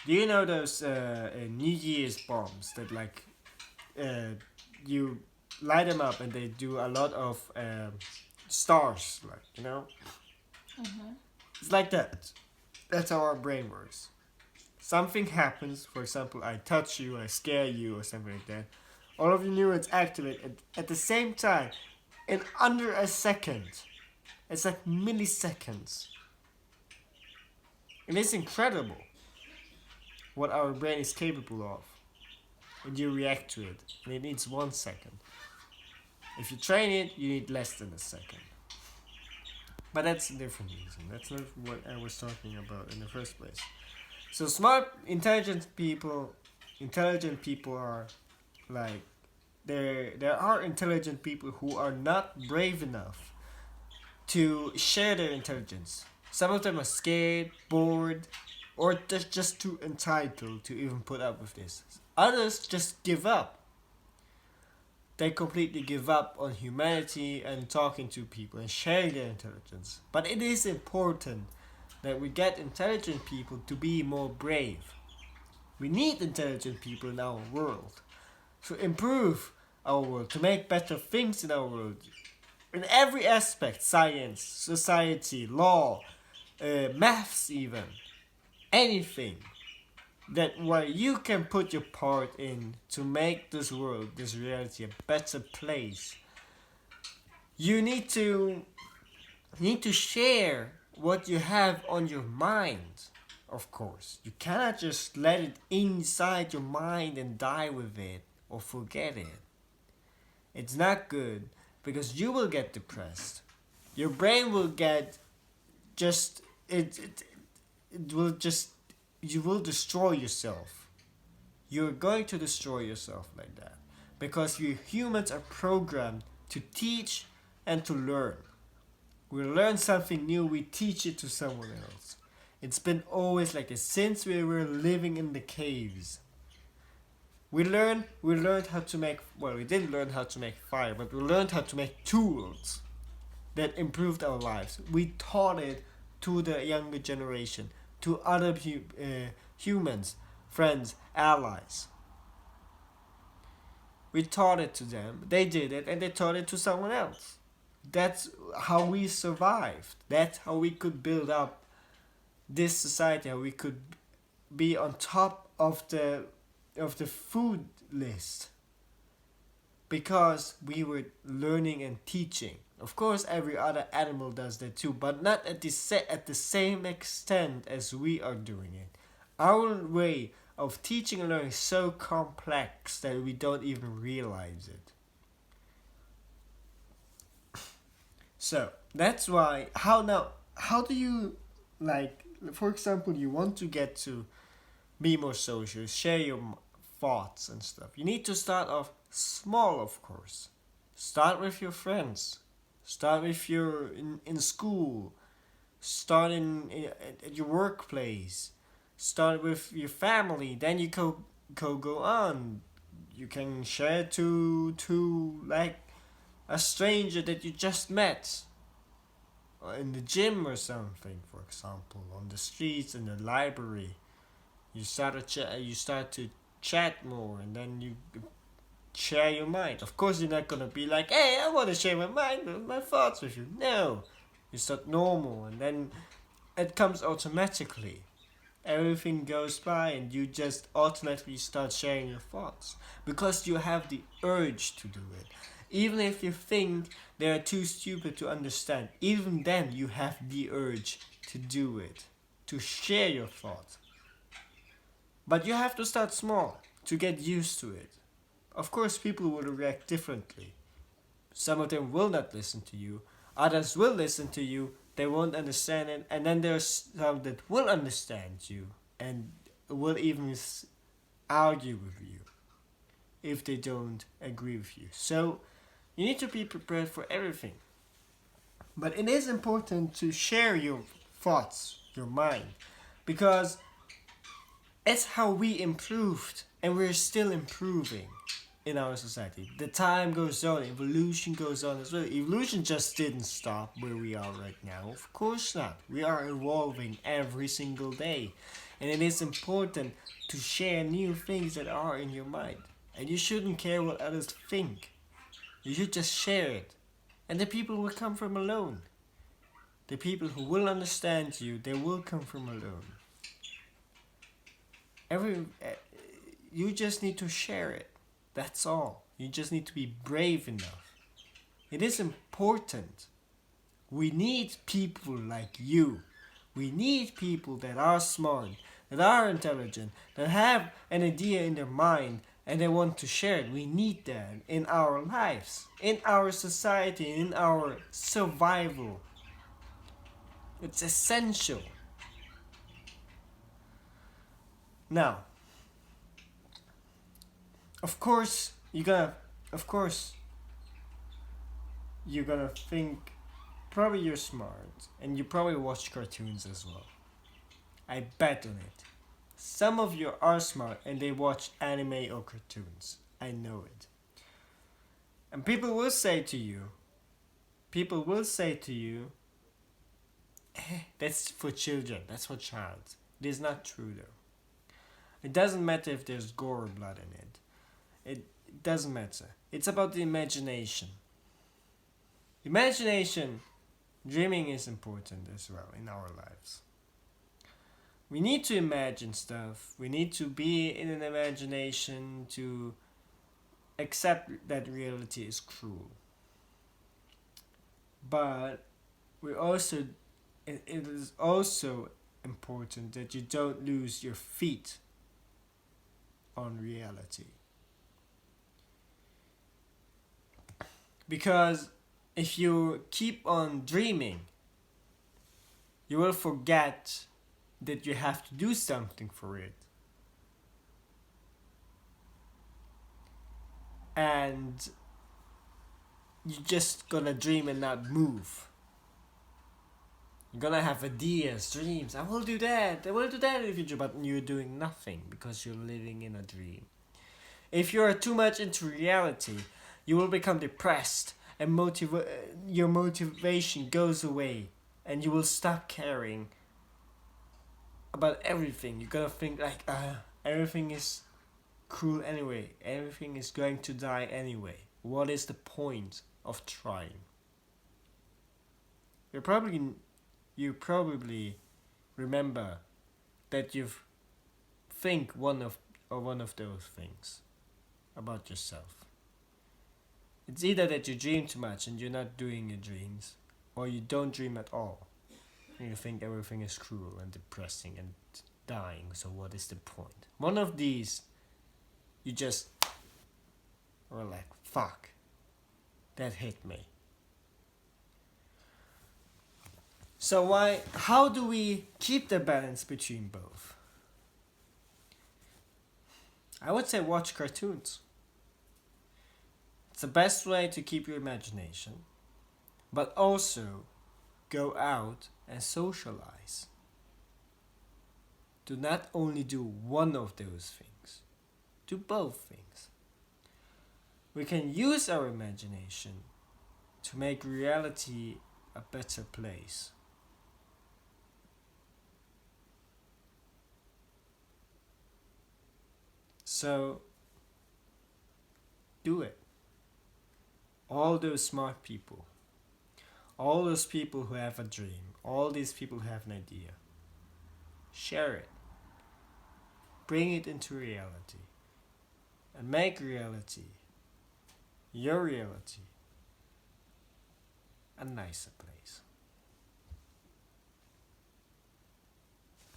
Do you know those New Year's bombs that you light them up and they do a lot of stars, like Mm-hmm. it's like that. That's how our brain works. Something happens, for example, I touch you, I scare you, or something like that. All of your neurons activate at the same time in under a second. It's like milliseconds. And it's incredible what our brain is capable of. And you react to it. And it needs 1 second. If you train it, you need less than a second. But that's a different reason. That's not what I was talking about in the first place. So smart, intelligent people are like there are intelligent people who are not brave enough to share their intelligence. Some of them are scared, bored, or just too entitled to even put up with this. Others just give up. They completely give up on humanity and talking to people and sharing their intelligence. But it is important that we get intelligent people to be more brave. We need intelligent people in our world to improve our world, to make better things in our world. In every aspect: science, society, law, maths, even. Anything that where you can put your part in to make this world, this reality, a better place. You need to share what you have on your mind. Of course, you cannot just let it inside your mind and die with it or forget it. It's not good because you will get depressed. Your brain will get just it will just you will destroy yourself. You're going to destroy yourself like that because we humans are programmed to teach and to learn. We learn something new, we teach it to someone else. It's been always like this since we were living in the caves. We learned how to make, well, we didn't learn how to make fire, but we learned how to make tools that improved our lives. We taught it to the younger generation, to other humans, friends, allies. We taught it to them. They did it, and they taught it to someone else. That's how we survived. That's how we could build up this society. How we could be on top of the food list because we were learning and teaching. Of course, every other animal does that too, but not at the same extent as we are doing it. Our way of teaching and learning is so complex that we don't even realize it. So that's why. How now? How do you like? For example, you want to get to be more social, share your thoughts and stuff. You need to start off small, of course. Start with your friends. Start with your in school. Start at your workplace. Start with your family. Then you go on. You can share to like a stranger that you just met in the gym or something, for example, on the streets, in the library. You start to chat more, and then you share your mind. Of course, you're not gonna be like, "Hey, I want to share my mind, my thoughts with you." No, you start normal, and then it comes automatically. Everything goes by, and you just automatically start sharing your thoughts because you have the urge to do it. Even if you think they are too stupid to understand, even then you have the urge to do it, to share your thoughts. But you have to start small to get used to it. Of course, people will react differently. Some of them will not listen to you, others will listen to you, they won't understand it, and then there's some that will understand you and will even argue with you if they don't agree with you. So, you need to be prepared for everything. But it is important to share your thoughts, your mind, because it's how we improved and we're still improving in our society. The time goes on, evolution goes on as well. Evolution just didn't stop where we are right now. Of course not. We are evolving every single day. And it is important to share new things that are in your mind. And you shouldn't care what others think. You should just share it. And the people will come from alone. The people who will understand you, they will come from alone. You just need to share it. That's all. You just need to be brave enough. It is important. We need people like you. We need people that are smart, that are intelligent, that have an idea in their mind and they want to share it. We need that in our lives, in our society, in our survival. It's essential. Now, of course, you're gonna think probably you're smart and you probably watch cartoons as well. I bet on it. Some of you are smart and they watch anime or cartoons. I know it. And people will say to you, that's for children, that's for child. It is not true though. It doesn't matter if there's gore or blood in it. It doesn't matter. It's about the imagination. Imagination, dreaming is important as well in our lives. We need to imagine stuff. We need to be in an imagination to accept that reality is cruel. But it is also important that you don't lose your feet on reality. Because if you keep on dreaming, you will forget that you have to do something for it. And you're just gonna dream and not move. You're gonna have ideas, dreams. I will do that in the future, but you're doing nothing because you're living in a dream. If you're too much into reality, you will become depressed and your motivation goes away and you will stop caring about everything. You're gonna think like, everything is cruel anyway. Everything is going to die anyway. What is the point of trying? You probably remember that you think one of those things about yourself. It's either that you dream too much and you're not doing your dreams, or you don't dream at all. And you think everything is cruel and depressing and dying, so what is the point? One of these, you just were like, fuck, that hit me. So how do we keep the balance between both? I would say watch cartoons. It's the best way to keep your imagination, but also go out and socialize. Do not only do one of those things, do both things. We can use our imagination to make reality a better place. So, do it. All those smart people, all those people who have a dream, all these people who have an idea, share it. Bring it into reality. And make reality, your reality, a nicer place.